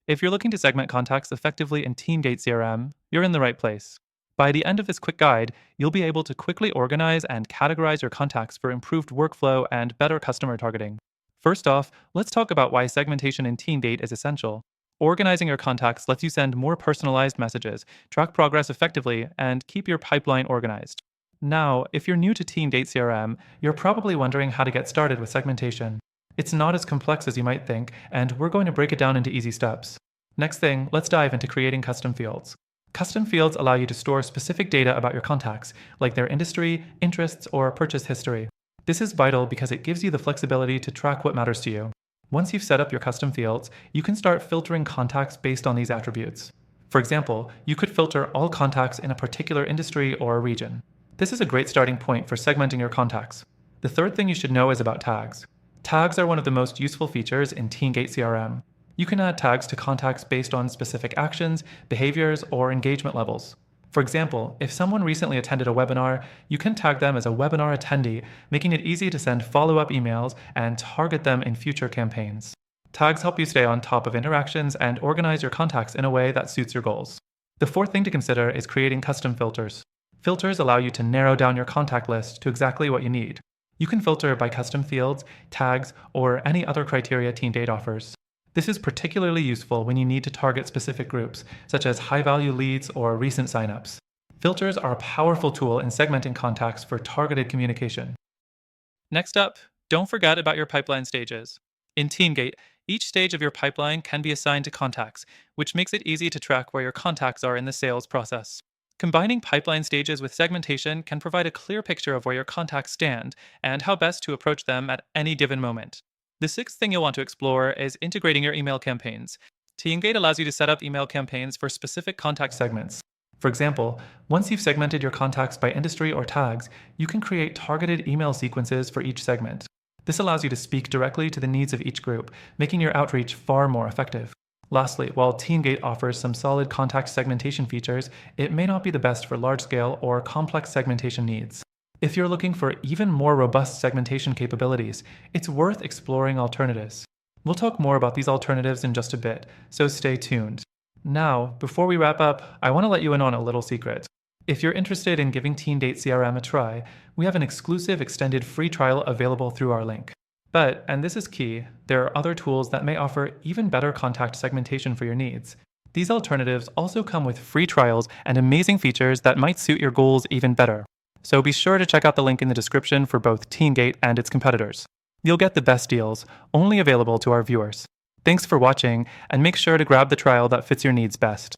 If you're looking to segment contacts effectively in TeamGate CRM, you're in the right place. By the end of this quick guide, you'll be able to quickly organize and categorize your contacts for improved workflow and better customer targeting. First off, let's talk about why segmentation in TeamGate is essential. Organizing your contacts lets you send more personalized messages, track progress effectively, and keep your pipeline organized. Now, if you're new to TeamGate CRM, you're probably wondering how to get started with segmentation. It's not as complex as you might think, and we're going to break it down into easy steps. Next thing, let's dive into creating custom fields. Custom fields allow you to store specific data about your contacts, like their industry, interests, or purchase history. This is vital because it gives you the flexibility to track what matters to you. Once you've set up your custom fields, you can start filtering contacts based on these attributes. For example, you could filter all contacts in a particular industry or region. This is a great starting point for segmenting your contacts. The third thing you should know is about tags. Tags are one of the most useful features in TeamGate CRM. You can add tags to contacts based on specific actions, behaviors, or engagement levels. For example, if someone recently attended a webinar, you can tag them as a webinar attendee, making it easy to send follow-up emails and target them in future campaigns. Tags help you stay on top of interactions and organize your contacts in a way that suits your goals. The fourth thing to consider is creating custom filters. Filters allow you to narrow down your contact list to exactly what you need. You can filter by custom fields, tags, or any other criteria TeamGate offers. This is particularly useful when you need to target specific groups, such as high-value leads or recent signups. Filters are a powerful tool in segmenting contacts for targeted communication. Next up, don't forget about your pipeline stages. In TeamGate, each stage of your pipeline can be assigned to contacts, which makes it easy to track where your contacts are in the sales process. Combining pipeline stages with segmentation can provide a clear picture of where your contacts stand and how best to approach them at any given moment. The sixth thing you'll want to explore is integrating your email campaigns. TeamGate allows you to set up email campaigns for specific contact segments. For example, once you've segmented your contacts by industry or tags, you can create targeted email sequences for each segment. This allows you to speak directly to the needs of each group, making your outreach far more effective. Lastly, while TeamGate offers some solid contact segmentation features, it may not be the best for large-scale or complex segmentation needs. If you're looking for even more robust segmentation capabilities, it's worth exploring alternatives. We'll talk more about these alternatives in just a bit, so stay tuned. Now, before we wrap up, I want to let you in on a little secret. If you're interested in giving TeamGate CRM a try, we have an exclusive extended free trial available through our link. But, and this is key, there are other tools that may offer even better contact segmentation for your needs. These alternatives also come with free trials and amazing features that might suit your goals even better. So be sure to check out the link in the description for both TeamGate and its competitors. You'll get the best deals, only available to our viewers. Thanks for watching, and make sure to grab the trial that fits your needs best.